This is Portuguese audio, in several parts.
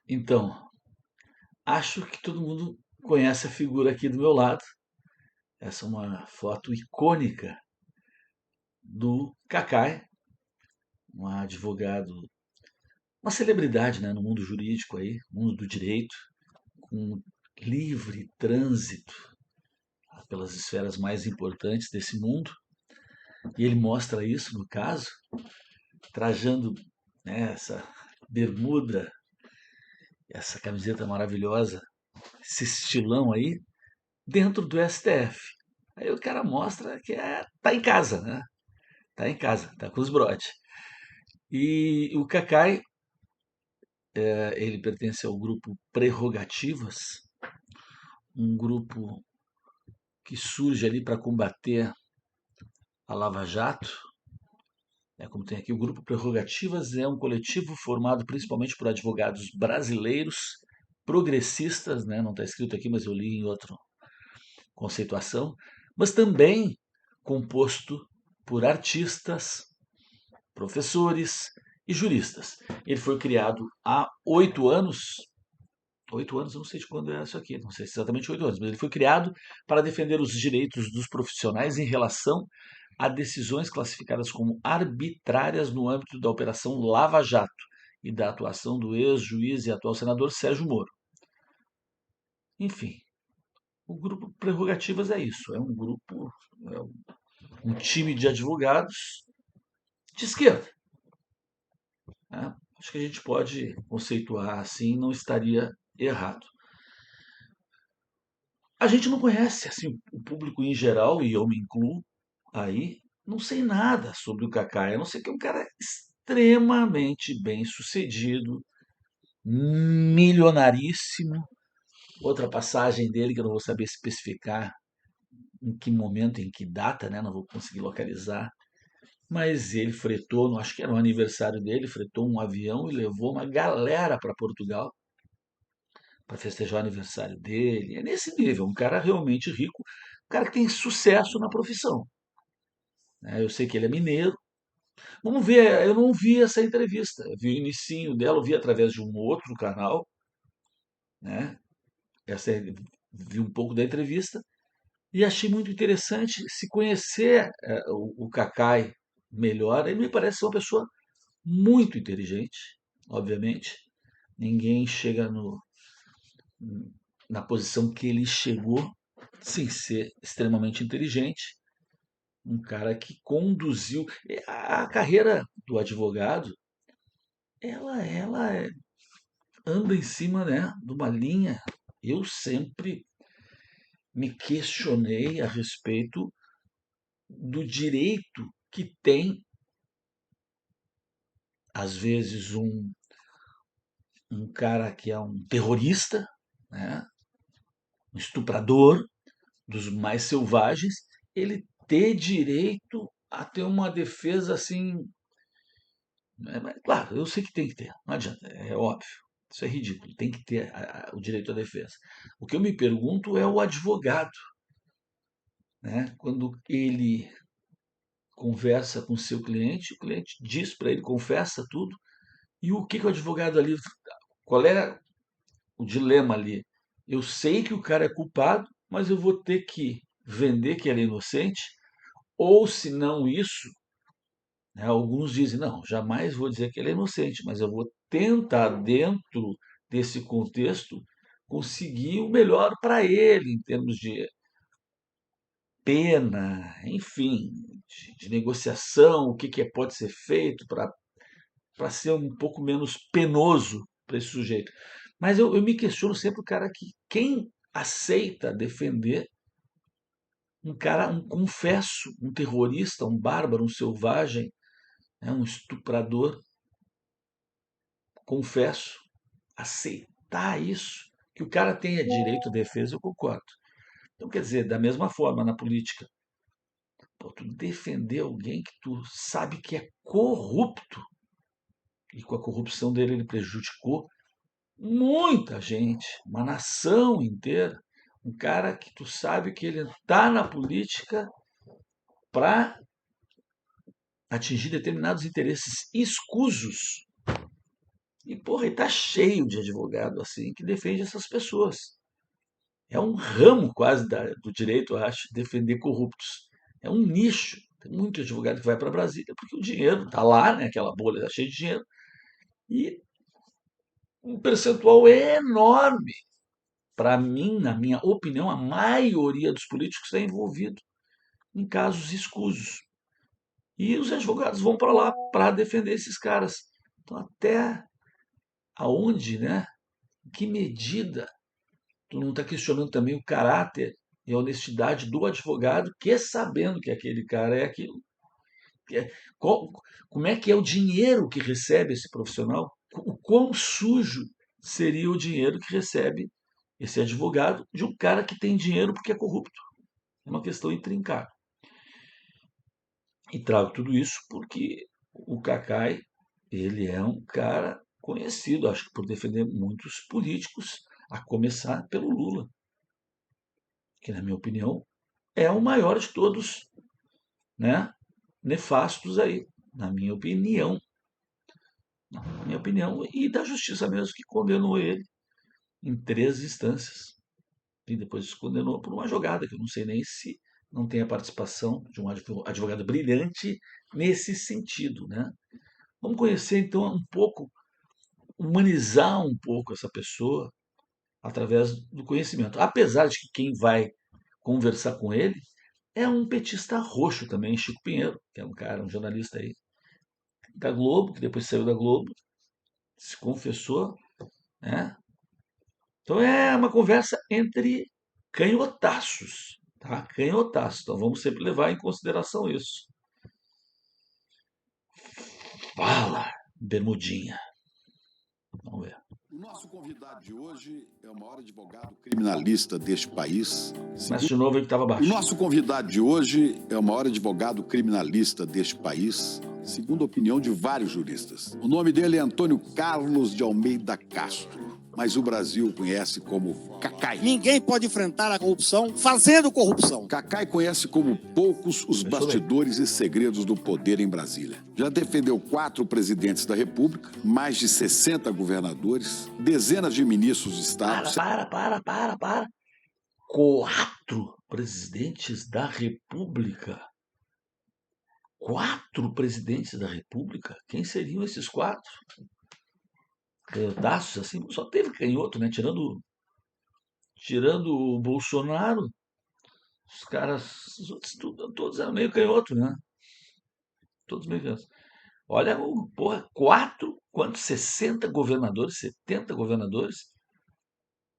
Então, acho que todo mundo conhece a figura aqui do meu lado. Essa é uma foto icônica do Kakai, um advogado, uma celebridade, né, no mundo jurídico aí, no mundo do direito, com livre trânsito pelas esferas mais importantes desse mundo. E ele mostra isso, no caso, trajando, né, essa bermuda, essa camiseta maravilhosa, esse estilão aí, dentro do STF. Aí o cara mostra que tá em casa, né? Tá em casa, tá com os brode. E o Kakai, ele pertence ao grupo Prerrogativas, um grupo que surge ali para combater a Lava Jato. Como tem aqui, o grupo Prerrogativas é um coletivo formado principalmente por advogados brasileiros, progressistas, né? Não está escrito aqui, mas eu li em outra conceituação, mas também composto por artistas, professores e juristas. Ele foi criado há 8 anos. 8 anos, eu não sei de quando é isso aqui, não sei se exatamente 8 anos, mas ele foi criado para defender os direitos dos profissionais em relação a decisões classificadas como arbitrárias no âmbito da Operação Lava Jato e da atuação do ex-juiz e atual senador Sérgio Moro. Enfim, o grupo Prerrogativas é isso, é um grupo, é um time de advogados de esquerda, né? Acho que a gente pode conceituar assim, não estaria errado. A gente não conhece, assim, o público em geral, e eu me incluo aí, não sei nada sobre o Kaká, a não ser que é um cara extremamente bem sucedido, milionaríssimo. Outra passagem dele que eu não vou saber especificar em que momento, em que data, né? Não vou conseguir localizar. Mas ele fretou, acho que era o aniversário dele, fretou um avião e levou uma galera para Portugal para festejar o aniversário dele. É nesse nível, um cara realmente rico, um cara que tem sucesso na profissão, né? Eu sei que ele é mineiro. Vamos ver, eu não vi essa entrevista, eu vi o inicinho dela, eu vi através de um outro canal, né? Essa, vi um pouco da entrevista e achei muito interessante se conhecer o Kakai melhor. Ele me parece ser uma pessoa muito inteligente, obviamente. Ninguém chega na posição que ele chegou sem ser extremamente inteligente. Um cara que conduziu a carreira do advogado, ela anda em cima, né, de uma linha. Eu sempre me questionei a respeito do direito que tem, às vezes, um cara que é um terrorista, né, um estuprador dos mais selvagens, ele ter direito a ter uma defesa assim. Mas, claro, eu sei que tem que ter, não adianta, é óbvio. Isso é ridículo, tem que ter o direito à defesa. O que eu me pergunto é o advogado, né? Quando ele conversa com seu cliente, o cliente diz para ele, confessa tudo, e o que, que o advogado ali, qual é o dilema ali? Eu sei que o cara é culpado, mas eu vou ter que vender que ele é inocente, ou se não isso, né, alguns dizem, não, jamais vou dizer que ele é inocente, mas eu vou tentar, dentro desse contexto, conseguir o melhor para ele, em termos de pena, enfim, de negociação, o que, que pode ser feito para ser um pouco menos penoso para esse sujeito. Mas eu me questiono sempre o cara que quem aceita defender um cara, um confesso, um terrorista, um bárbaro, um selvagem, né, um estuprador, confesso, aceitar isso, que o cara tenha direito à defesa, eu concordo. Então, quer dizer, da mesma forma na política, pô, tu defender alguém que tu sabe que é corrupto, e com a corrupção dele ele prejudicou muita gente, uma nação inteira, um cara que tu sabe que ele está na política para atingir determinados interesses escusos, E, porra, e tá cheio de advogado assim que defende essas pessoas. É um ramo quase do direito, eu acho, defender corruptos. É um nicho. Tem muito advogado que vai para Brasília porque o dinheiro está lá, né? Aquela bolha está cheia de dinheiro. E um percentual enorme. Para mim, na minha opinião, a maioria dos políticos está envolvido em casos escusos. E os advogados vão para lá para defender esses caras. Então, até aonde, né? Em que medida tu não está questionando também o caráter e a honestidade do advogado, que sabendo que aquele cara é aquilo, que é, qual- como é que é o dinheiro que recebe esse profissional? O quão sujo seria o dinheiro que recebe esse advogado de um cara que tem dinheiro porque é corrupto? É uma questão intrincada. E trago tudo isso porque o Cacai, ele é um cara conhecido, acho que por defender muitos políticos, a começar pelo Lula, que na minha opinião é o maior de todos, né, nefastos aí, na minha opinião, e da justiça mesmo que condenou ele em 3 instâncias. E depois condenou por uma jogada, que eu não sei nem se não tem a participação de um advogado brilhante nesse sentido, né? Vamos conhecer então um pouco, humanizar um pouco essa pessoa através do conhecimento. Apesar de que quem vai conversar com ele é um petista roxo também, Chico Pinheiro, que é um cara, um jornalista aí da Globo, que depois saiu da Globo, se confessou, né? Então é uma conversa entre canhotaços, tá? Canhotaços. Então vamos sempre levar em consideração isso. Fala, bermudinha. Vamos ver. O nosso convidado de hoje é o maior advogado criminalista deste país. Começa de novo aí que estava O baixo. nosso convidado de hoje é o maior advogado criminalista deste país, segundo a opinião de vários juristas. O nome dele é Antônio Carlos de Almeida Castro, mas o Brasil o conhece como Cacai. Ninguém pode enfrentar a corrupção fazendo corrupção. Cacai conhece como poucos os bastidores e segredos do poder em Brasília. Já defendeu 4 presidentes da República, mais de 60 governadores, dezenas de ministros de Estado. Para. 4 presidentes da República. 4 presidentes da República? Quem seriam esses 4? Canhotaços, assim, só teve canhoto, né? Tirando o Bolsonaro, os caras, os outros todos eram meio canhoto, né? Todos meio canhotos. Olha, porra, 4, quantos? 60 governadores, 70 governadores?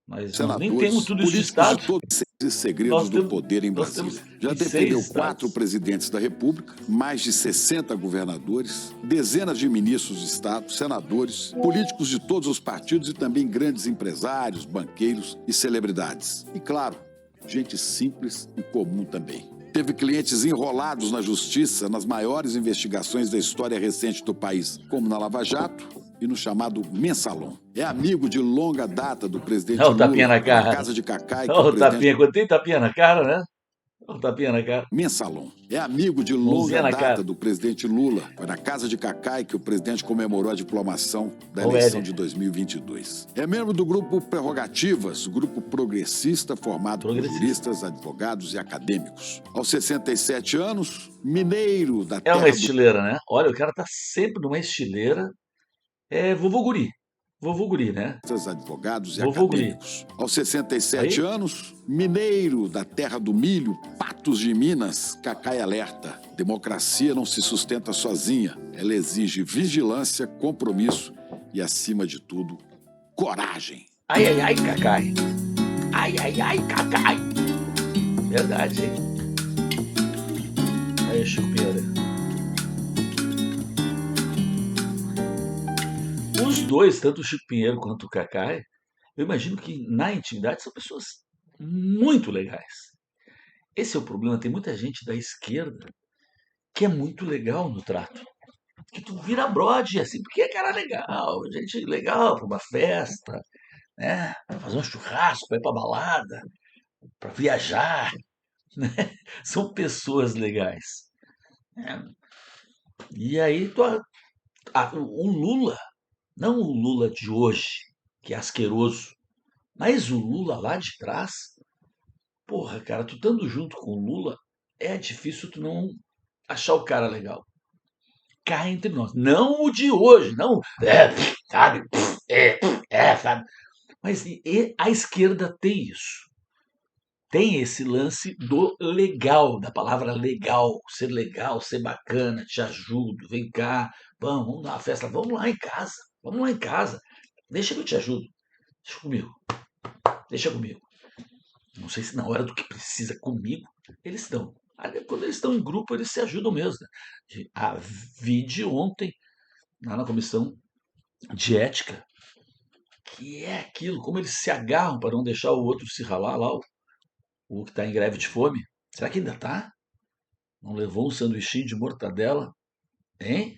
Mas nós nem temos Senadores, tudo isso de políticos Estado. de todos os segredos Nós do temos, poder em nós Brasília. temos Já em 6 defendeu 4 estados. presidentes da República, mais de 60 governadores, dezenas de ministros de Estado, senadores, políticos de todos os partidos e também grandes empresários, banqueiros e celebridades. E, claro, gente simples e comum também. Teve clientes enrolados na justiça nas maiores investigações da história recente do país, como na Lava Jato e no chamado Mensalão. É amigo de longa data do presidente Olha o tapinha Lula, na cara. na casa de Cacai, que Olha o o presidente tapinha, quando tem tapinha na cara, né? Olha o tapinha na cara. Mensalão. É amigo de Mãozinha longa na cara. data do presidente Lula. Foi na casa de Cacai que o presidente comemorou a diplomação da Ô, eleição Éder. de 2022. É membro do grupo Prerrogativas, grupo progressista formado por juristas, advogados e acadêmicos. Aos 67 anos, mineiro da É terra uma do estileira, né? Olha, o cara tá sempre numa estileira. É vovô guri. Vovô guri, né? advogados e Vovô guri. acadêmicos. Aos 67 Aí? anos, mineiro da terra do milho, Patos de Minas, Cacai alerta. Democracia não se sustenta sozinha. Ela exige vigilância, compromisso e, acima de tudo, coragem. Ai, Cacai. Ai, Cacai. Verdade, hein? Aí, Chico Pinheiro. Os dois, tanto o Chico Pinheiro quanto o Cacai, eu imagino que na intimidade são pessoas muito legais. Esse é o problema, tem muita gente da esquerda que é muito legal no trato. Que tu vira brode, assim, porque é cara legal, gente legal para uma festa, né? Pra fazer um churrasco, pra ir pra balada, para viajar, né? São pessoas legais. Né? E aí o Lula, Não o Lula de hoje, que é asqueroso, mas o Lula lá de trás. Porra, cara, tu estando junto com o Lula, é difícil tu não achar o cara legal. Cá entre nós. Não o de hoje, não. Sabe? Sabe? Mas a esquerda tem isso. Tem esse lance do legal, da palavra legal, ser bacana, te ajudo, vem cá, vamos dar uma festa, vamos lá em casa, deixa que eu te ajudo, deixa comigo. Não sei se na hora do que precisa comigo, eles estão. Quando eles estão em grupo, eles se ajudam mesmo. Né? A vide ontem, lá na comissão de ética, que é aquilo, como eles se agarram para não deixar o outro se ralar lá, o que está em greve de fome. Será que ainda está? Não levou um sanduichinho de mortadela? Hein?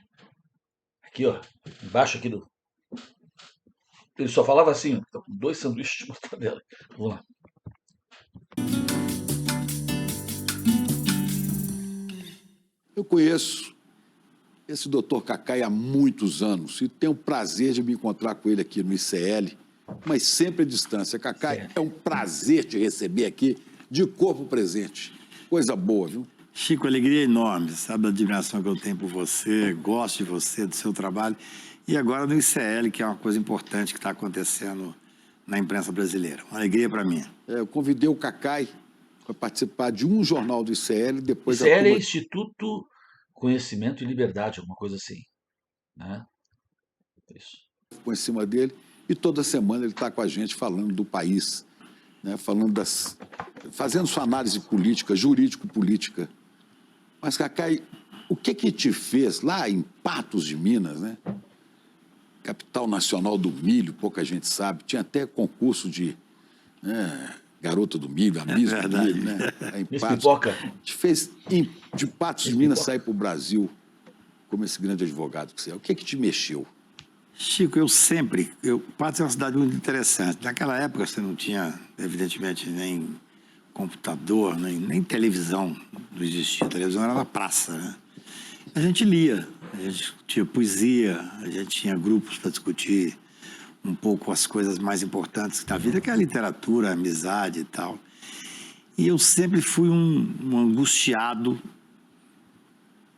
Aqui, ó, embaixo aqui do. Ele só falava assim, ó, tô com 2 sanduíches de mortadela. Vamos lá. Eu conheço esse doutor Cacai há muitos anos e tenho o prazer de me encontrar com ele aqui no ICL, mas sempre à distância. Cacai, Certo. é um prazer te receber aqui de corpo presente. Coisa boa, viu? Chico, alegria enorme, sabe a admiração que eu tenho por você, gosto de você, do seu trabalho. E agora no ICL, que é uma coisa importante que está acontecendo na imprensa brasileira. Uma alegria para mim. Eu convidei o Cacai para participar de um jornal do ICL, depois ICL é turma Instituto Conhecimento e Liberdade, alguma coisa assim. Né? Isso. ficou em cima dele e toda semana ele está com a gente falando do país, né? Fazendo sua análise política, jurídico-política. Mas, Cacai, o que te fez lá em Patos de Minas, né? Capital nacional do milho, pouca gente sabe, tinha até concurso de garota do milho, a Miss do milho, né? Em Miss Patos. Pipoca. Te fez de Patos de Minas sair para o Brasil como esse grande advogado que você é. O que te mexeu? Chico, Patos é uma cidade muito interessante. Naquela época você não tinha, evidentemente, nem computador, nem televisão, não existia. A televisão era na praça, né? A gente lia, a gente tinha poesia, a gente tinha grupos para discutir um pouco as coisas mais importantes da vida, que é a literatura, a amizade e tal. E eu sempre fui um angustiado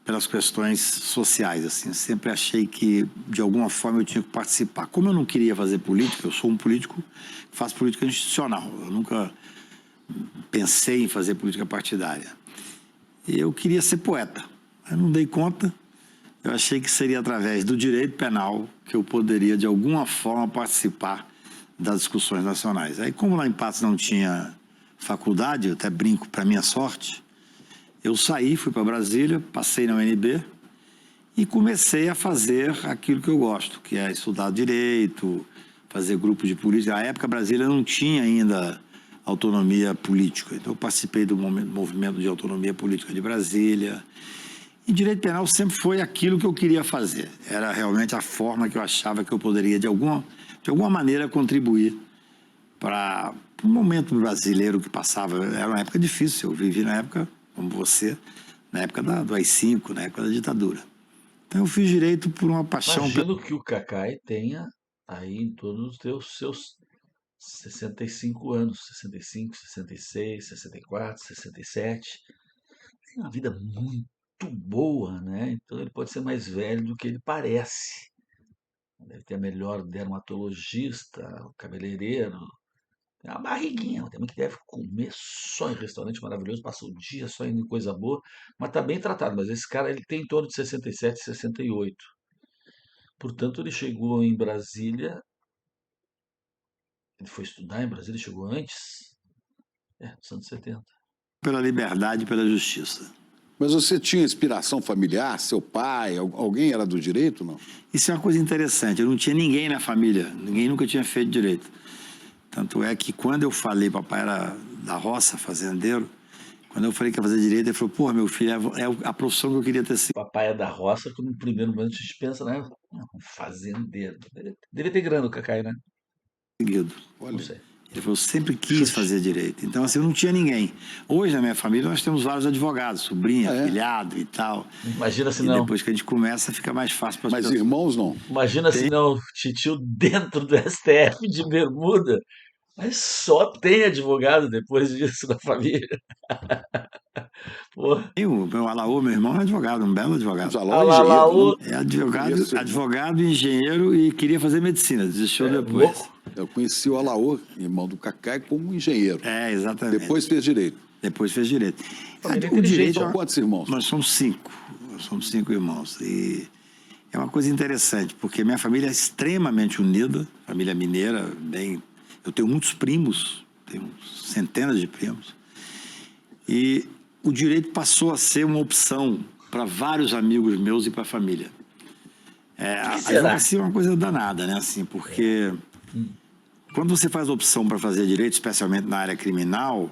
pelas questões sociais, assim. Eu sempre achei que, de alguma forma, eu tinha que participar. Como eu não queria fazer política, eu sou um político que faz política institucional. Eu nunca pensei em fazer política partidária. Eu queria ser poeta. Eu não dei conta. Eu achei que seria através do direito penal que eu poderia, de alguma forma, participar das discussões nacionais. Aí, como lá em Patos não tinha faculdade, eu até brinco para minha sorte, eu saí, fui para Brasília, passei na UNB e comecei a fazer aquilo que eu gosto, que é estudar direito, fazer grupo de política. Na época, Brasília não tinha ainda autonomia política, então eu participei do movimento de autonomia política de Brasília. E direito penal sempre foi aquilo que eu queria fazer. Era realmente a forma que eu achava que eu poderia, de alguma maneira, contribuir para o momento brasileiro que passava. Era uma época difícil, eu vivi na época, como você, na época do AI-5, na época da ditadura. Então eu fiz direito por uma paixão... Imagino que o Cacai tenha aí em torno dos seus 65 anos, 65, 66, 64, 67. Tem uma vida muito boa, né? Então ele pode ser mais velho do que ele parece. Deve ter a melhor dermatologista, o cabeleireiro. Tem uma barriguinha, também que deve comer só em restaurante maravilhoso, passa o dia só indo em coisa boa, mas tá bem tratado. Mas esse cara ele tem em torno de 67, 68. Portanto, ele chegou em Brasília. Ele foi estudar em Brasília, chegou antes. Nos anos 70. Pela liberdade e pela justiça. Mas você tinha inspiração familiar? Seu pai, alguém era do direito, não? Isso é uma coisa interessante. Eu não tinha ninguém na família, ninguém nunca tinha feito direito. Tanto é que quando eu falei, papai era da roça, fazendeiro, quando eu falei que ia fazer direito, ele falou, porra, meu filho, é a profissão que eu queria ter sido. Papai é da roça, que no primeiro momento a gente pensa, né? Um fazendeiro. Devia ter grana o Cacai, né? Seguido. Não Olha, sei. Ele falou, sempre quis fazer direito. Então, assim, eu não tinha ninguém. Hoje, na minha família, nós temos vários advogados, sobrinha, filhado e tal. Imagina se E não. depois que a gente começa, fica mais fácil para as Mas pessoas. irmãos não. Imagina se não, titio dentro do STF de bermuda. Mas só tem advogado depois disso na família. Pô, E o meu Alaô, meu irmão, é advogado, um belo advogado. Mas Alô é engenheiro, É não? advogado, Conheço, advogado, engenheiro e queria fazer medicina, desistiu depois. louco. Eu conheci o Alaô, irmão do Cacai, como engenheiro. É, exatamente. Depois fez direito. Depois fez direito. Família O direito, São quantos irmãos? nós somos 5. Nós somos 5 irmãos. E é uma coisa interessante, porque minha família é extremamente unida, família mineira, bem. Eu tenho muitos primos, tenho centenas de primos. E o direito passou a ser uma opção para vários amigos meus e para a família. A será? advocacia é uma coisa danada, né? Assim, porque quando você faz opção para fazer direito, especialmente na área criminal,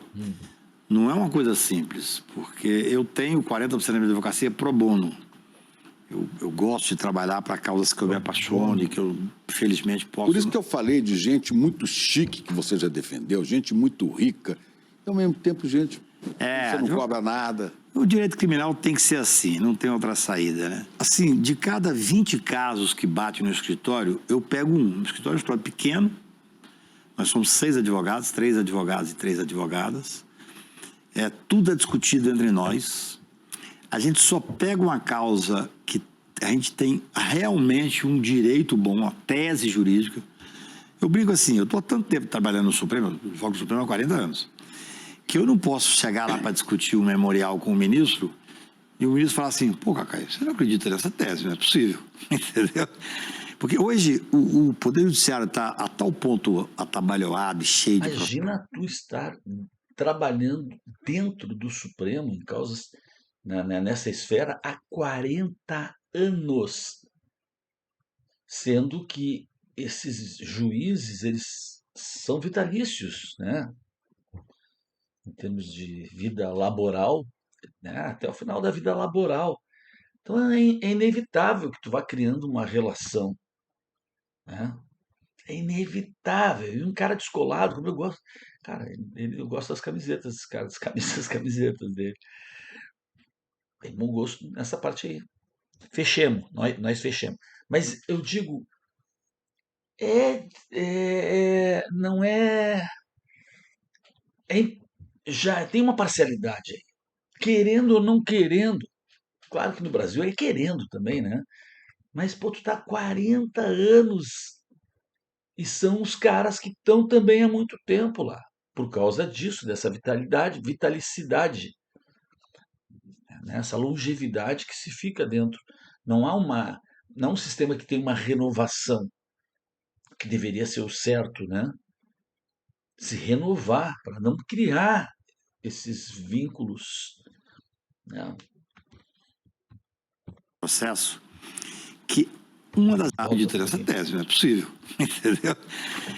não é uma coisa simples, porque eu tenho 40% da minha advocacia pro bono. Eu gosto de trabalhar para causas que eu me apaixone, que eu, felizmente, posso... Por isso que eu falei de gente muito chique que você já defendeu, gente muito rica, e ao mesmo tempo gente você não cobra nada. O direito criminal tem que ser assim, não tem outra saída, né? Assim, de cada 20 casos que bate no escritório, eu pego um. No escritório é um escritório pequeno, nós somos 6 advogados, 3 advogados e 3 advogadas. Tudo é discutido entre nós. A gente só pega uma causa que a gente tem realmente um direito bom, uma tese jurídica. Eu brinco assim, eu estou há tanto tempo trabalhando no Supremo, eu jogo no Supremo há 40 anos, que eu não posso chegar lá para discutir um memorial com o ministro e o ministro falar assim, pô, Cacai, você não acredita nessa tese, não é possível, entendeu? Porque hoje o Poder Judiciário está a tal ponto atabalhoado e cheio de... Imagina tu estar trabalhando dentro do Supremo em causas nessa esfera há 40 anos, sendo que esses juízes eles são vitalícios, né? Em termos de vida laboral, né? Até o final da vida laboral. Então é inevitável que tu vá criando uma relação, né? É inevitável. E um cara descolado, como eu gosto, cara, eu gosto das camisetas, desse cara, das camisas, camisetas dele. Tem bom gosto nessa parte aí. Fechemos, nós fechemos. Mas eu digo, não é, já tem uma parcialidade aí. Querendo ou não querendo, claro que no Brasil é querendo também, né? Mas, pô, tu tá há 40 anos e são os caras que estão também há muito tempo lá. Por causa disso, dessa vitalicidade, né? Essa longevidade que se fica dentro. Não é um sistema que tem uma renovação, que deveria ser o certo, né? Se renovar, para não criar esses vínculos, né? processo que uma das Volta essa um tese, não é possível, entendeu?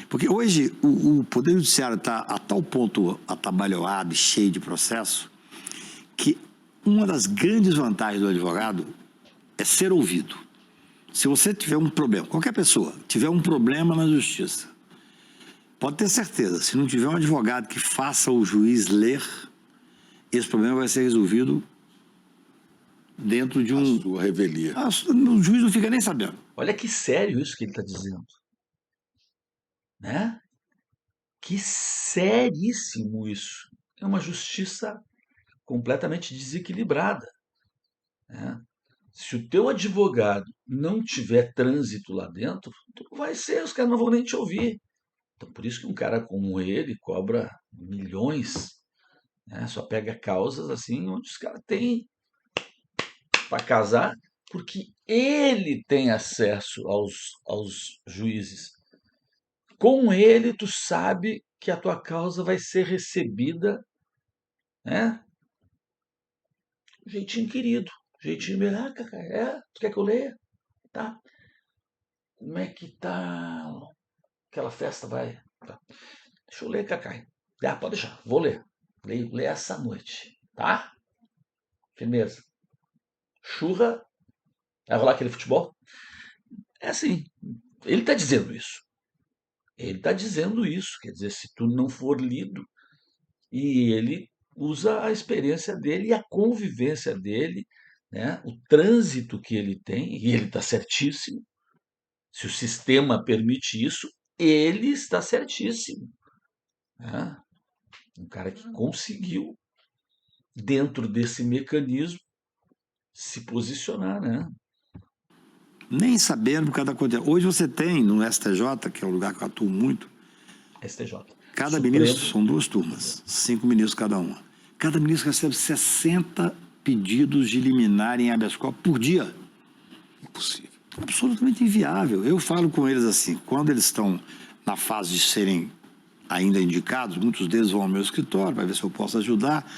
Porque hoje o Poder Judiciário está a tal ponto atabalhoado e cheio de processo que uma das grandes vantagens do advogado é ser ouvido. Se você tiver um problema, qualquer pessoa tiver um problema na justiça, pode ter certeza, se não tiver um advogado que faça o juiz ler, esse problema vai ser resolvido dentro de um... A sua revelia. O juiz não fica nem sabendo. Olha que sério isso que ele está dizendo, né? Que seríssimo isso. É uma justiça completamente desequilibrada, né? Se o teu advogado não tiver trânsito lá dentro, tu não vai ser, os caras não vão nem te ouvir. Então, por isso que um cara como ele cobra milhões, né? Só pega causas assim onde os caras têm para casar, porque ele tem acesso aos juízes. Com ele, tu sabe que a tua causa vai ser recebida, né? Jeitinho querido, jeitinho meio, cara, tu quer que eu leia? Tá. Como é que tá aquela festa, vai? Tá. Deixa eu ler, Cacai. Pode deixar, vou ler. Leio essa noite, tá? Firmeza. Churra, vai rolar aquele futebol? É assim, ele tá dizendo isso. Ele está dizendo isso, quer dizer, se tu não for lido, e ele usa a experiência dele e a convivência dele, né? O trânsito que ele tem, e ele está certíssimo. Se o sistema permite isso, ele está certíssimo, né? Um cara que conseguiu, dentro desse mecanismo, se posicionar, né? Nem sabendo por cada coisa. Hoje você tem no STJ, que é o lugar que eu atuo muito, STJ. cada Supremo. ministro, são 2 turmas, 5 ministros cada uma. Cada ministro recebe 60 pedidos de liminar em habeas corpus por dia. Impossível. Absolutamente inviável. Eu falo com eles assim, quando eles estão na fase de serem ainda indicados, muitos deles vão ao meu escritório para ver se eu posso ajudar.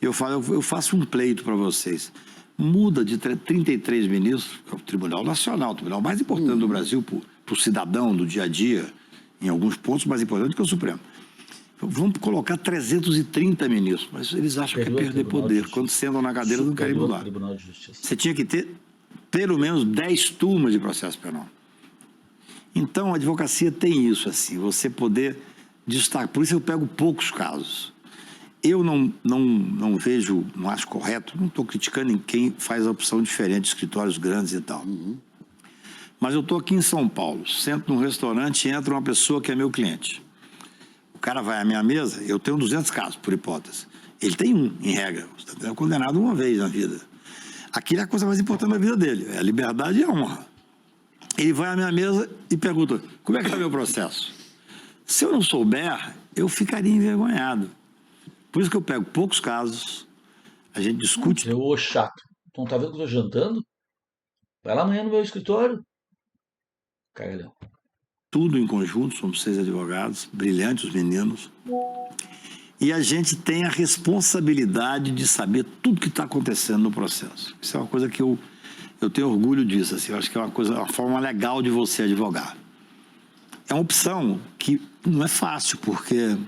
Eu falo, eu faço um pleito para vocês. Muda de 33 ministros, que é o Tribunal Nacional, o tribunal mais importante do Brasil para o cidadão do dia a dia, em alguns pontos mais importante que o Supremo. Vamos colocar 330 ministros, mas eles acham que é perder poder. Quando sentam na cadeira, não querem mudar. Você tinha que ter pelo menos 10 turmas de processo penal. Então, a advocacia tem isso, assim, você poder destacar. Por isso eu pego poucos casos. Eu não vejo, não acho correto, não estou criticando em quem faz a opção diferente, escritórios grandes e tal. Mas eu estou aqui em São Paulo, sento num restaurante e entra uma pessoa que é meu cliente. O cara vai à minha mesa, eu tenho 200 casos, por hipótese. Ele tem um, em regra. Você está condenado uma vez na vida. Aquilo é a coisa mais importante da vida dele, é a liberdade e a honra. Ele vai à minha mesa e pergunta, como é que está meu processo? Se eu não souber, eu ficaria envergonhado. Por isso que eu pego poucos casos, a gente discute. Ô chato, tu não tá vendo que eu tô jantando? Vai lá amanhã no meu escritório. Cagalhão. Tudo em conjunto, somos 6 advogados, brilhantes os meninos. E a gente tem a responsabilidade de saber tudo que está acontecendo no processo. Isso é uma coisa que eu tenho orgulho disso, assim, eu acho que é uma forma legal de você advogar. É uma opção que não é fácil, porque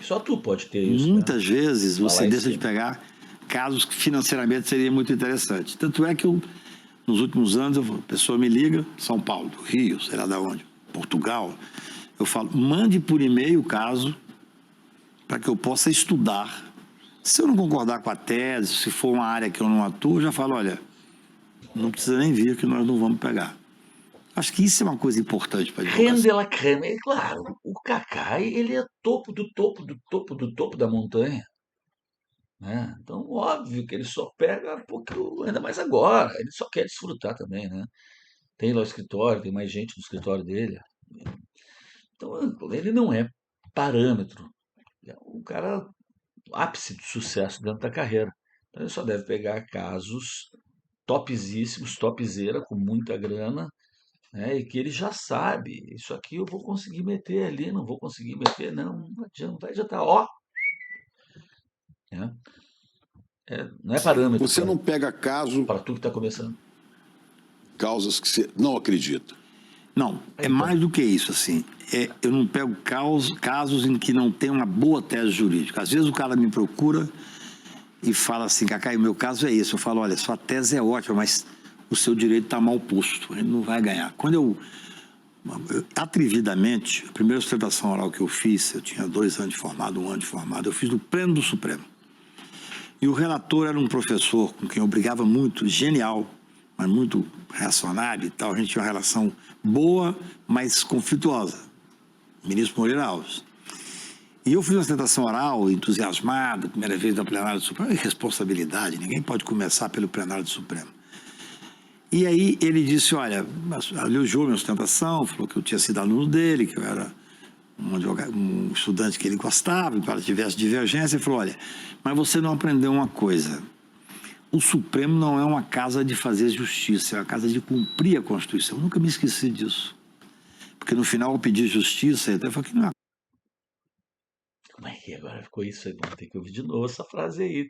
só tu pode ter isso. Muitas vezes você Falar deixa de pegar casos que financeiramente seria muito interessante. Tanto é que nos últimos anos, a pessoa me liga, São Paulo, Rio, sei lá de onde, Portugal, eu falo, mande por e-mail o caso para que eu possa estudar. Se eu não concordar com a tese, se for uma área que eu não atuo, eu já falo, olha, não precisa nem vir que nós não vamos pegar. Acho que isso é uma coisa importante para a advocacia. Creme de la creme. Claro, o Cacai, ele é topo do topo do topo do topo da montanha. Né? Então, óbvio que ele só pega porque, ainda mais agora, ele só quer desfrutar também, né? Tem lá o escritório, tem mais gente no escritório dele. Então, ele não é parâmetro. É um cara ápice de sucesso dentro da carreira. Então, ele só deve pegar casos topzíssimos, topzera, com muita grana, né? E que ele já sabe, isso aqui eu vou conseguir meter ali, não vou conseguir meter, não adianta, vai adiantar, ó. Né? Não é parâmetro Você não pega caso, para tu que está começando. causas que você não acredita. Não, é mais do que isso, assim. Eu não pego casos em que não tem uma boa tese jurídica. Às vezes o cara me procura e fala assim, Cacai, o meu caso é esse. Eu falo, olha, sua tese é ótima, mas o seu direito está mal posto, ele não vai ganhar. Quando eu atrevidamente, a primeira sustentação oral que eu fiz, eu tinha 2 anos de formado, 1 ano de formado, eu fiz no Pleno do Supremo. E o relator era um professor com quem eu brigava muito, genial, mas muito reacionário e tal. A gente tinha uma relação boa, mas conflituosa. Ministro Moreira Alves. E eu fiz uma sustentação oral, entusiasmado, primeira vez no plenário do Supremo, responsabilidade, ninguém pode começar pelo plenário do Supremo. E aí ele disse, olha, elogiou minha sustentação, falou que eu tinha sido aluno dele, que eu era um estudante que ele gostava, que ela tivesse divergência, ele falou, olha, mas você não aprendeu uma coisa, o Supremo não é uma casa de fazer justiça, é uma casa de cumprir a Constituição. Eu nunca me esqueci disso. Porque no final eu pedi justiça, e até falei que não é. Como é que agora ficou isso aí? Vamos ter que ouvir de novo essa frase aí.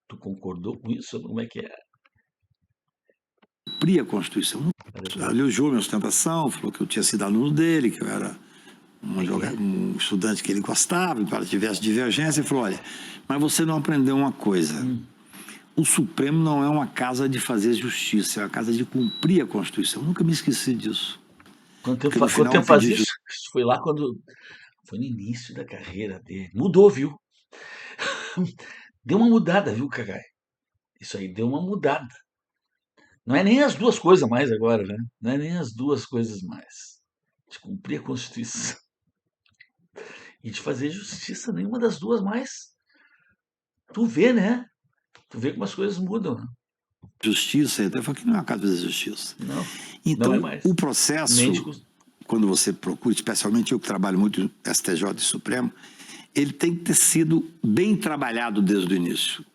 Tu concordou com isso? Como é que é? Cumprir a Constituição. Elogiou minha sustentação, falou que eu tinha sido aluno dele, que eu era um estudante que ele gostava, que ela tivesse divergência, ele falou, olha, mas você não aprendeu uma coisa. O Supremo não é uma casa de fazer justiça, é uma casa de cumprir a Constituição. Eu nunca me esqueci disso. Quanto tempo faz isso? foi lá quando... Foi no início da carreira dele. Mudou, viu? Deu uma mudada, viu, Cacai? Isso aí deu uma mudada. Não é nem as duas coisas mais agora, né? Não é nem as duas coisas mais. De cumprir a Constituição e de fazer justiça, nenhuma das duas mais. Tu vê, né? Tu vê como as coisas mudam, né? Justiça, eu falo que não é uma casa de justiça. Não, Então, não é mais. o processo, Médicos... quando você procura, especialmente eu que trabalho muito no STJ e Supremo, ele tem que ter sido bem trabalhado desde o início.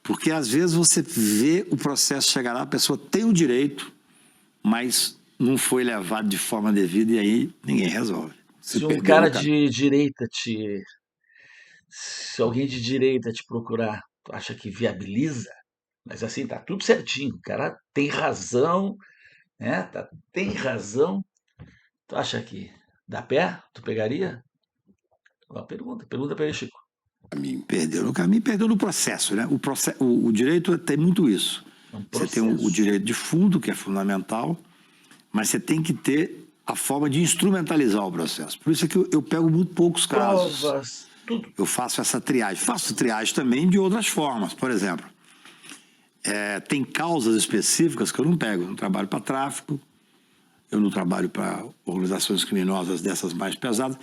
Porque às vezes você vê o processo chegar lá, a pessoa tem o direito, mas não foi levado de forma devida e aí ninguém resolve. Se um cara de direita te... Se alguém de direita te procurar, tu acha que viabiliza? Mas assim, tá tudo certinho. O cara tem razão, né? Tem razão. Tu acha que dá pé? Tu pegaria? Uma pergunta pra ele, Chico. Perdeu no caminho, perdeu no processo, né? O direito tem muito isso. Você tem o direito de fundo, que é fundamental, mas você tem que ter a forma de instrumentalizar o processo. Por isso é que eu pego muito poucos casos. Provas, tudo. Eu faço essa triagem. Faço triagem também de outras formas. Por exemplo, tem causas específicas que eu não pego. Eu não trabalho para tráfico, eu não trabalho para organizações criminosas dessas mais pesadas.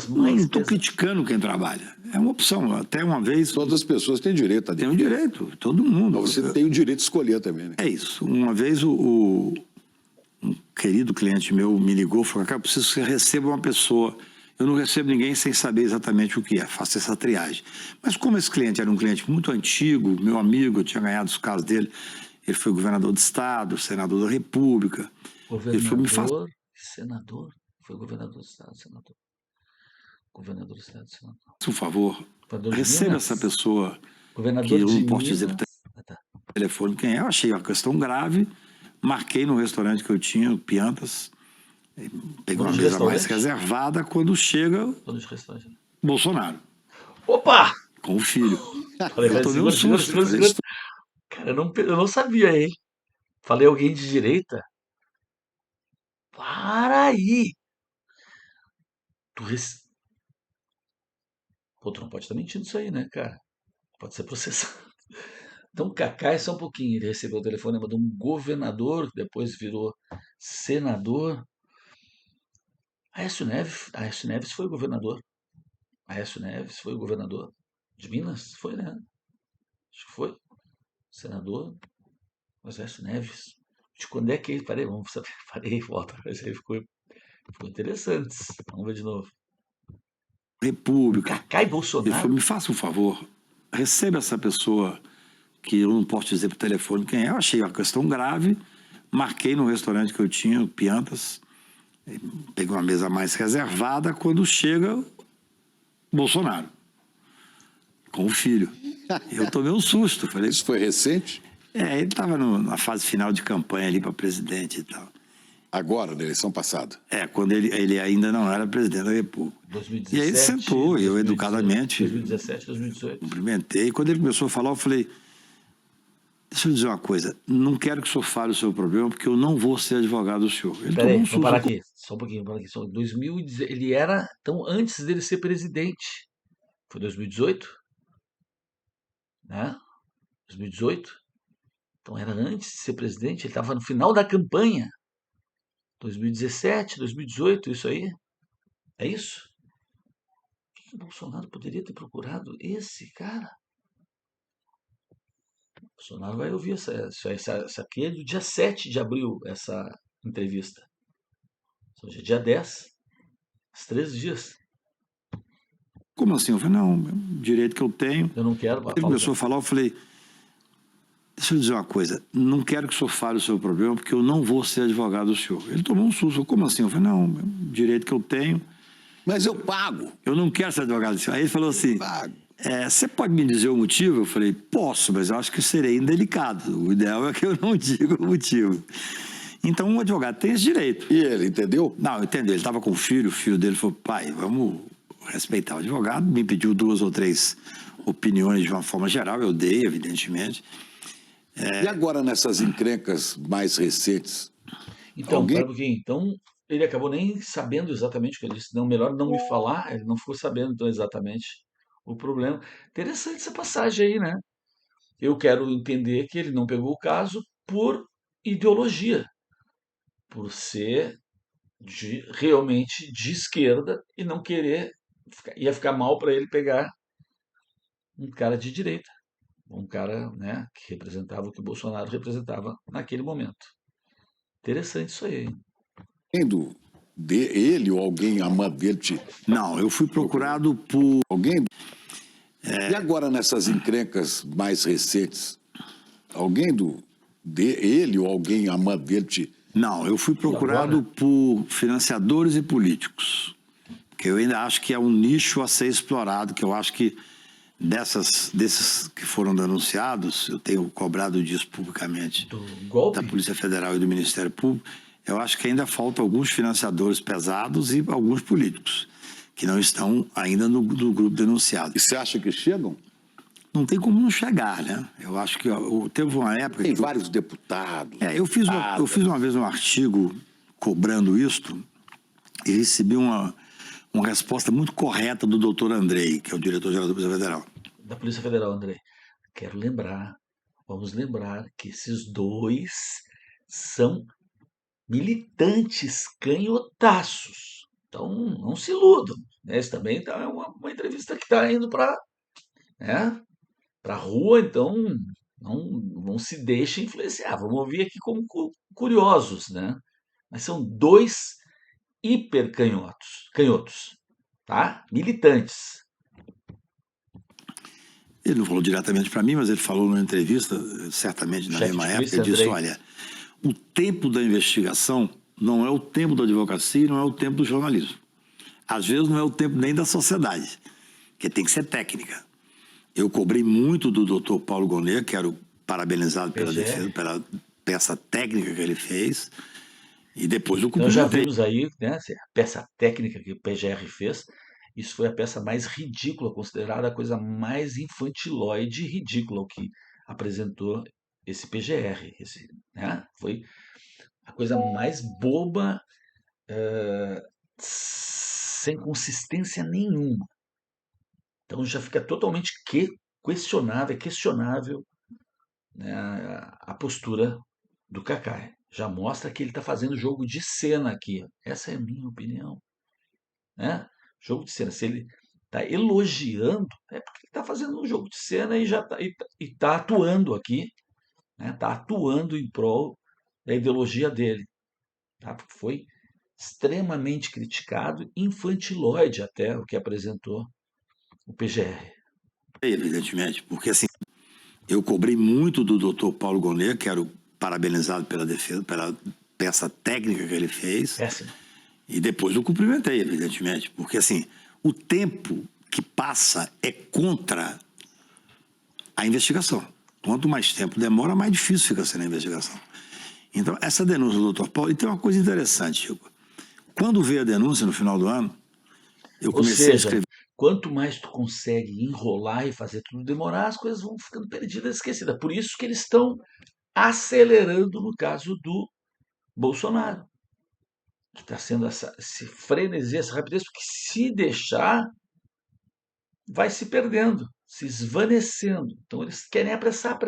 Não estou criticando quem trabalha. É uma opção. Até uma vez... Todas as pessoas têm direito a defesa. Tem um direito, todo mundo. Mas você tem o direito de escolher também, né? É isso. Uma vez um querido cliente meu me ligou e falou: cara, eu preciso que você receba uma pessoa. Eu não recebo ninguém sem saber exatamente o que é. Faço essa triagem. Mas como esse cliente era um cliente muito antigo, meu amigo, eu tinha ganhado os casos dele, ele foi governador do estado, senador da República. Governador, senador? Foi governador do estado, senador. Governador do estado, senador. Por favor, receba essa pessoa governador que eu de não posso dizer por telefone quem é. Eu achei uma questão grave, marquei no restaurante que eu tinha, Piantas, peguei uma mesa mais reservada, quando chega Bolsonaro. Opa! Com o filho. Falei, eu tomei um susto. Cara, eu não sabia, hein? Falei alguém de direita? Para aí! Pô, tu não pode estar mentindo isso aí, né, cara? Pode ser processado. Então, Cacai, só um pouquinho. Ele recebeu o telefonema de um governador, que depois virou senador. Aécio Neves foi governador. Aécio Neves foi o governador de Minas? Foi, né? Acho que foi. Senador. Mas Aécio Neves. De quando é que ele... Parei, vamos saber. Parei, volta. Mas aí ficou interessante. Vamos ver de novo. República. Cacai Bolsonaro. Ele falou: me faça um favor, receba essa pessoa que eu não posso dizer por telefone quem é. Eu achei uma questão grave, marquei no restaurante que eu tinha, Piantas, peguei uma mesa mais reservada, quando chega Bolsonaro, com o filho. Eu tomei um susto. Falei, isso foi recente? Ele estava na fase final de campanha ali para presidente e tal. Agora, na eleição passada? Quando ele ainda não era presidente da República. 2017, e aí ele sentou, 2018, eu educadamente... 2017, 2018. Cumprimentei. Quando ele começou a falar, eu falei: deixa eu dizer uma coisa, não quero que o senhor fale o seu problema, porque eu não vou ser advogado do senhor. Peraí, vamos parar aqui. Só um pouquinho, Só 2010, ele era, então, antes dele ser presidente. Foi 2018? Né? 2018? Então era antes de ser presidente, ele estava no final da campanha. 2017, 2018, isso aí? É isso? Por que o Bolsonaro poderia ter procurado esse cara? O Bolsonaro vai ouvir essa aqui é do dia 7 de abril, essa entrevista. Hoje é dia 10, uns 13 dias. Como assim? Eu falei: não, direito que eu tenho. Eu não quero. Ele começou a falar, eu falei: deixa eu dizer uma coisa, não quero que o senhor fale o seu problema, porque eu não vou ser advogado do senhor. Ele tomou um susto. Como assim? Eu falei: não, direito que eu tenho. Mas eu pago. Eu não quero ser advogado do senhor. Aí ele falou assim: você pode me dizer o motivo? Eu falei: posso, mas eu acho que serei indelicado. O ideal é que eu não diga o motivo. Então, um advogado tem esse direito. E ele entendeu? Não, entendeu. Ele estava com o filho dele falou: pai, vamos respeitar o advogado. Me pediu 2 ou 3 opiniões de uma forma geral, eu dei, evidentemente. E agora, nessas encrencas mais recentes? Então, então, ele acabou nem sabendo exatamente o que ele disse. Não, melhor não me falar, ele não ficou sabendo então exatamente o problema. Interessante essa passagem aí, né? Eu quero entender que ele não pegou o caso por ideologia, por ser realmente de esquerda e não querer, ia ficar mal para ele pegar um cara de direita, um cara, né, que representava o que o Bolsonaro representava naquele momento. Interessante isso aí, hein? Alguém ele ou alguém amante dele te... Não, eu fui procurado por... Alguém... E agora nessas encrencas mais recentes, ele ou alguém amante dele te... Não, eu fui procurado por financiadores e políticos, que eu ainda acho que é um nicho a ser explorado, que eu acho que desses que foram denunciados, eu tenho cobrado disso publicamente, Do golpe? da Polícia Federal e do Ministério Público, eu acho que ainda faltam alguns financiadores pesados e alguns políticos, que não estão ainda no grupo denunciado. E você acha que chegam? Não tem como não chegar, né? Eu acho que teve uma época... Tem vários deputados. Eu fiz uma vez um artigo cobrando isto e recebi uma resposta muito correta do doutor Andrei, que é o diretor-geral da Polícia Federal. Da Polícia Federal, André. Vamos lembrar que esses dois são militantes canhotaços. Então, não se iludam. Né? Isso também é uma entrevista que está indo para, né, a rua, então não se deixe influenciar. Vamos ouvir aqui como curiosos, né? Mas são dois canhotos, tá? Militantes. Ele não falou diretamente para mim, mas ele falou numa entrevista, certamente na mesma época, ele disse, olha, o tempo da investigação não é o tempo da advocacia e não é o tempo do jornalismo. Às vezes não é o tempo nem da sociedade, que tem que ser técnica. Eu cobrei muito do doutor Paulo Gonet, quero parabenizá-lo pela defesa, pela peça técnica que ele fez, e depois o Nós já vimos aí, né, a peça técnica que o PGR fez, isso foi a peça mais ridícula, considerada a coisa mais infantilóide e ridícula o que apresentou esse PGR. Né, foi a coisa mais boba, sem consistência nenhuma. Então já fica totalmente questionável, né, a postura do Kakai. Já mostra que ele está fazendo jogo de cena aqui. Essa é a minha opinião. Né? Jogo de cena. Se ele está elogiando, é porque ele está fazendo um jogo de cena e já tá atuando aqui. Está atuando em prol da ideologia dele. Tá? Porque foi extremamente criticado, infantilóide até o que apresentou o PGR. Evidentemente, porque assim, eu cobrei muito do doutor Paulo Gonet, quero parabenizá-lo pela defesa, pela peça técnica que ele fez. Péssimo. E depois eu cumprimentei, evidentemente, porque assim, o tempo que passa é contra a investigação. Quanto mais tempo demora, mais difícil fica sendo a investigação. Então, essa denúncia do doutor Paulo... E tem uma coisa interessante, Chico. Quando veio a denúncia no final do ano, eu comecei a escrever... Quanto mais tu consegue enrolar e fazer tudo demorar, as coisas vão ficando perdidas, esquecidas. Por isso que eles estão acelerando no caso do Bolsonaro. Que está sendo esse frenesi, essa rapidez, porque se deixar, vai se perdendo, se esvanecendo. Então eles querem apressar,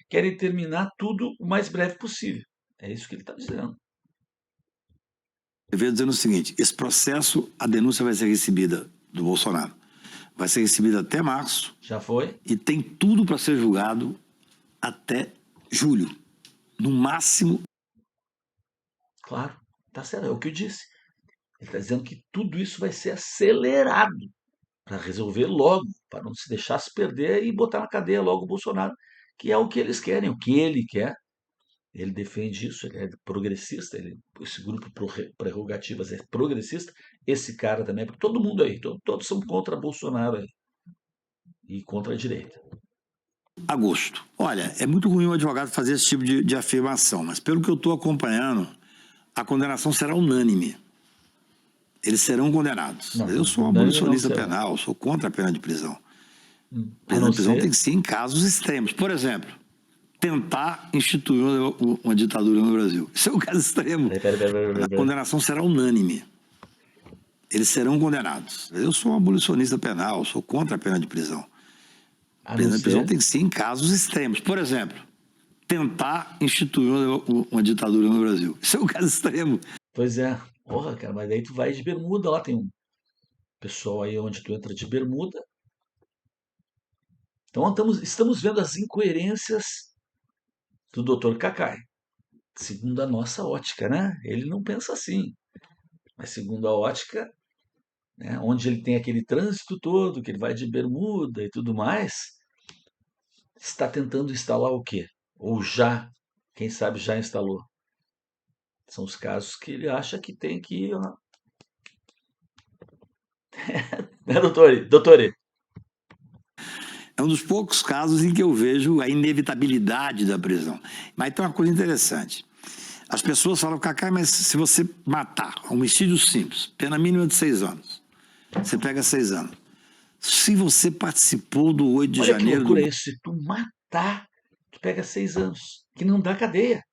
querem terminar tudo o mais breve possível. É isso que ele está dizendo. Eu veio dizendo o seguinte, esse processo, a denúncia vai ser recebida do Bolsonaro. Vai ser recebida até março. Já foi? E tem tudo para ser julgado até julho. No máximo. Claro, tá certo, é o que eu disse. Ele está dizendo que tudo isso vai ser acelerado para resolver logo, para não se deixar se perder e botar na cadeia logo o Bolsonaro, que é o que eles querem, o que ele quer. Ele defende isso, ele é progressista, esse grupo Prerrogativas é progressista, esse cara também, porque todo mundo aí, todos são contra Bolsonaro aí, e contra a direita. Agosto. Olha, é muito ruim o advogado fazer esse tipo de afirmação, mas pelo que eu estou acompanhando, a condenação será unânime. Eles serão condenados. Eu sou um abolicionista penal, sou contra a pena de prisão. Pena de prisão tem que ser em casos extremos. Por exemplo, tentar instituir uma ditadura no Brasil. Isso é um caso extremo. A condenação será unânime. Eles serão condenados. Eu sou um abolicionista penal, sou contra a pena de prisão. A pena de prisão tem que ser em casos extremos. Por exemplo, tentar instituir uma ditadura no Brasil. Isso é um caso extremo. Pois é. Porra, cara, mas daí tu vai de bermuda, lá tem um pessoal aí onde tu entra de bermuda. Então estamos vendo as incoerências do Dr. Cacai, segundo a nossa ótica, né? Ele não pensa assim, mas segundo a ótica, né, onde ele tem aquele trânsito todo, que ele vai de bermuda e tudo mais, está tentando instalar o quê? Ou já, quem sabe já instalou. São os casos que ele acha que tem que... né, doutore? É um dos poucos casos em que eu vejo a inevitabilidade da prisão. Mas tem uma coisa interessante. As pessoas falam, Cacai, mas se você matar, homicídio simples, pena mínima de 6 anos, você pega 6 anos. Se você participou do 8 de janeiro... Olha que loucura isso, se tu matar, tu pega 6 anos, que não dá cadeia.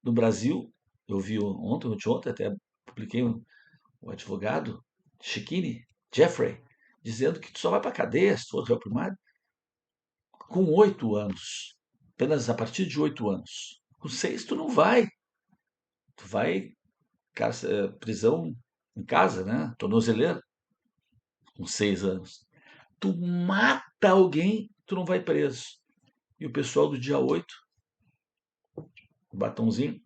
No Brasil, eu vi ontem até publiquei o advogado Chiquini, Jeffrey, dizendo que tu só vai para cadeia se for réu primário com 8 anos, apenas a partir de 8 anos. Com 6 tu não vai. Tu vai, prisão em casa, né? Tornozeleira, com 6 anos. Tu mata alguém, tu não vai preso. E o pessoal do dia 8, o batonzinho,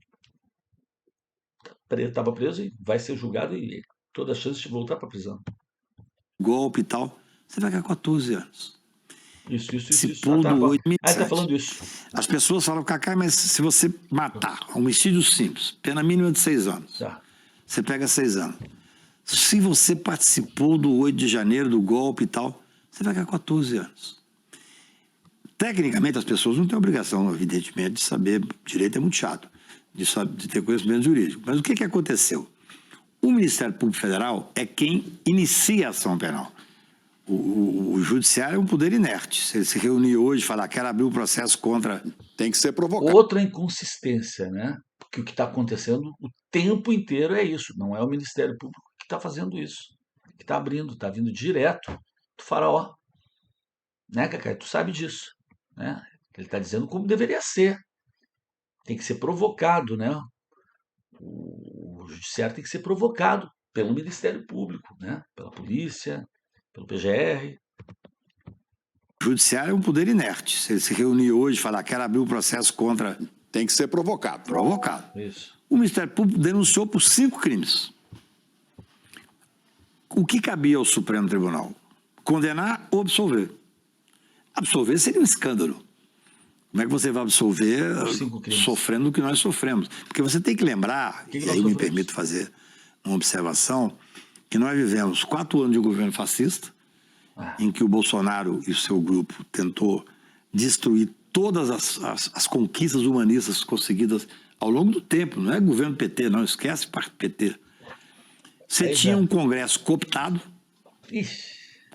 estava preso e vai ser julgado e toda a chance de voltar para a prisão. Golpe e tal, você vai ficar 14 anos. Isso. Do 8, ele está falando isso. As pessoas falam, Cacai, mas se você matar, homicídio simples, pena mínima de 6 anos, Tá. Você pega 6 anos. Se você participou do 8 de janeiro, do golpe e tal, você vai ficar 14 anos. Tecnicamente, as pessoas não têm obrigação, evidentemente, de saber. Direito é muito chato, de ter conhecimento jurídico. Mas o que aconteceu? O Ministério Público Federal é quem inicia a ação penal. O judiciário é um poder inerte. Se ele se reunir hoje e falar, quero abrir um processo contra... Tem que ser provocado. Outra inconsistência, né? Porque o que está acontecendo o tempo inteiro é isso. Não é o Ministério Público que está fazendo isso. Que está abrindo, está vindo direto do faraó. Né, Cacai? Tu sabe disso. Né? Ele está dizendo como deveria ser. Tem que ser provocado, né? O judiciário tem que ser provocado pelo Ministério Público, né? Pela polícia, pelo PGR. O judiciário é um poder inerte. Se ele se reunir hoje e falar, quero abrir um processo contra... Tem que ser provocado. Provocado. Isso. O Ministério Público denunciou por 5 crimes. O que cabia ao Supremo Tribunal? Condenar ou absolver? Absolver seria um escândalo. Como é que você vai absolver sofrendo o que nós sofremos? Porque você tem que lembrar, e aí me permito fazer uma observação, que nós vivemos 4 anos de governo fascista, em que o Bolsonaro e o seu grupo tentou destruir todas as conquistas humanistas conseguidas ao longo do tempo. Não é governo PT, não esquece PT. Você tinha um Congresso cooptado,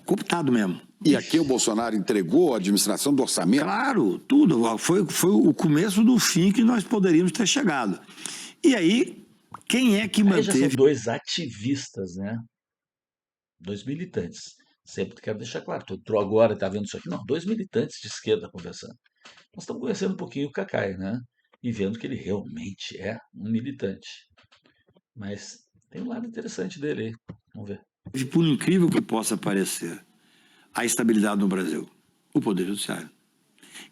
cooptado mesmo. E aqui o Bolsonaro entregou a administração do orçamento? Claro, tudo. Foi o começo do fim que nós poderíamos ter chegado. E aí, quem é que manteve... Aí já são 2 ativistas, né? 2 militantes. Sempre quero deixar claro. Tu entrou agora, tá vendo isso aqui? Não, 2 militantes de esquerda conversando. Nós estamos conhecendo um pouquinho o Cacai, né? E vendo que ele realmente é um militante. Mas tem um lado interessante dele aí. Vamos ver. Por incrível que possa parecer, a estabilidade no Brasil, o Poder Judiciário,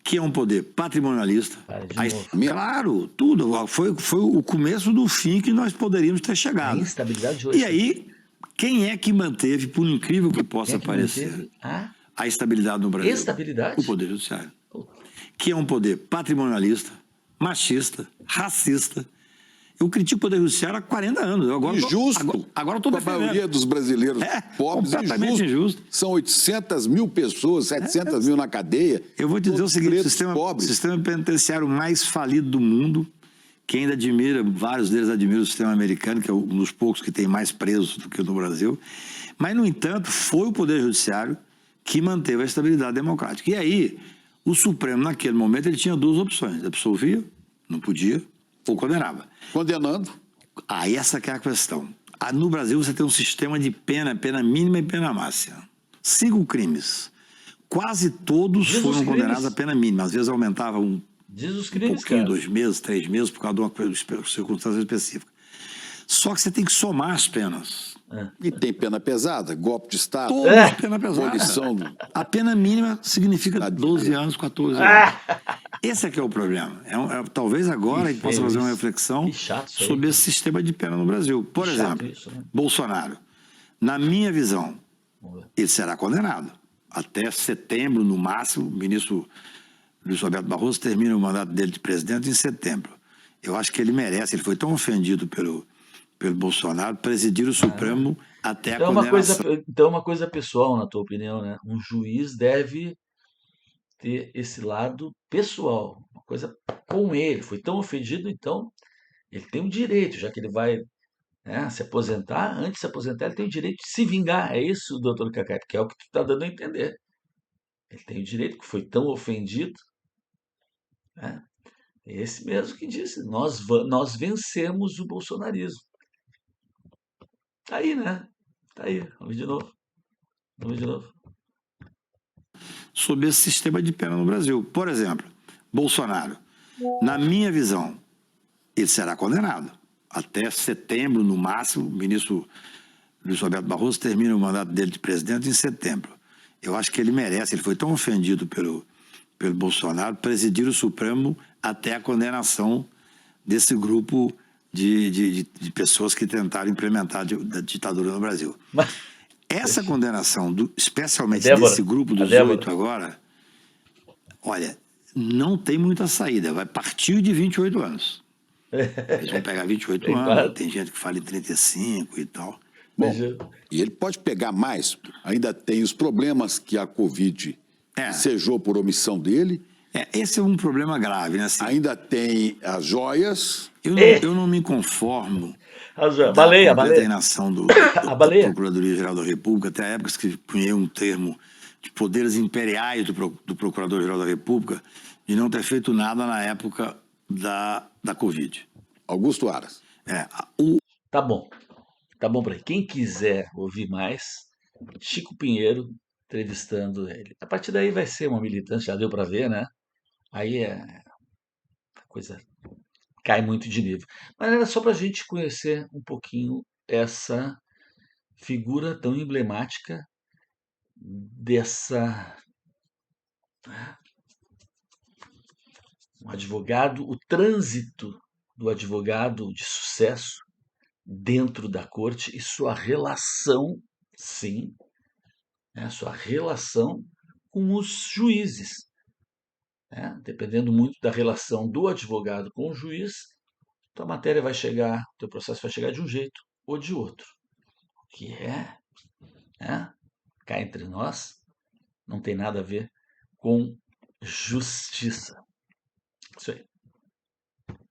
que é um poder patrimonialista. Claro, tudo. Foi o começo do fim que nós poderíamos ter chegado. A instabilidade de hoje. E aí, quem é que manteve, por incrível que possa parecer, a estabilidade no Brasil? Estabilidade? O Poder Judiciário. Que é um poder patrimonialista, machista, racista. Eu critico o Poder Judiciário há 40 anos. Injusto. Agora estou defendendo. A maioria dos brasileiros pobres, completamente injusto. São 800 mil pessoas, 700 mil na cadeia. Eu vou te dizer o seguinte, o sistema penitenciário mais falido do mundo, que ainda admira, vários deles admiram o sistema americano, que é um dos poucos que tem mais presos do que no Brasil. Mas, no entanto, foi o Poder Judiciário que manteve a estabilidade democrática. E aí, O Supremo, naquele momento, ele tinha duas opções. Absolvia, não podia, ou condenava. Condenando. Aí essa que é a questão. No Brasil você tem um sistema de pena mínima e pena máxima. 5 crimes. Quase todos Diz os foram crimes. condenados a pena mínima. Às vezes aumentava Diz os um crimes, pouquinho, cara. 2 meses, 3 meses, por causa de uma circunstância específica. Só que você tem que somar as penas. E tem pena pesada, golpe de Estado, Todos pena pesada. abolição. A pena mínima significa Tá de 12 ver. anos, 14 anos. Esse é que é o problema. Talvez agora a gente possa feio fazer uma isso. reflexão Que chato isso aí, sobre cara. esse sistema de pena no Brasil. Por Que chato exemplo, isso, né? Bolsonaro. Na minha visão, Vamos ver. ele será condenado. Até setembro, no máximo, o ministro Luiz Roberto Barroso termina o mandato dele de presidente em setembro. Eu acho que ele merece, ele foi tão ofendido pelo Bolsonaro, presidir o Supremo até a Então condenação. é uma coisa pessoal, na tua opinião, né? Um juiz deve ter esse lado pessoal, uma coisa com ele. Foi tão ofendido, então ele tem o direito, já que ele vai, né, se aposentar, antes de se aposentar, ele tem o direito de se vingar. É isso, doutor Cacai, porque é o que tu está dando a entender. Ele tem o direito, que foi tão ofendido, né? É esse mesmo que disse, nós vencemos o bolsonarismo. Tá aí, né? Tá aí, vamos de novo. Vamos de novo. Sobre esse sistema de pena no Brasil. Por exemplo, Bolsonaro. Na minha visão, ele será condenado. Até setembro, no máximo, o ministro Luiz Roberto Barroso termina o mandato dele de presidente em setembro. Eu acho que ele merece, ele foi tão ofendido pelo Bolsonaro, presidir o Supremo até a condenação desse grupo de pessoas que tentaram implementar a ditadura no Brasil. Essa condenação, especialmente desse grupo dos 8 agora, olha, não tem muita saída, vai partir de 28 anos. Eles vão pegar 28 anos, claro. tem gente que fala em 35 e tal. Bom, e ele pode pegar mais. Ainda tem os problemas que a Covid ensejou por omissão dele. Esse é um problema grave, né? Assim, Ainda tem as joias. eu não me conformo da Baleia. inação da Procuradoria-Geral da República, até a época que cunhei um termo de poderes imperiais do Procurador-Geral da República, de não ter feito nada na época da Covid. Augusto Aras. Tá bom por aí. Quem quiser ouvir mais, Chico Pinheiro entrevistando ele. A partir daí vai ser uma militância, já deu para ver, né? Aí a coisa cai muito de nível. Mas era só para a gente conhecer um pouquinho essa figura tão emblemática dessa um advogado, o trânsito do advogado de sucesso dentro da corte e sua relação, sim, né, sua relação com os juízes. Né? Dependendo muito da relação do advogado com o juiz, tua matéria vai chegar, teu processo vai chegar de um jeito ou de outro. O que é, né, cá entre nós, não tem nada a ver com justiça. Isso aí.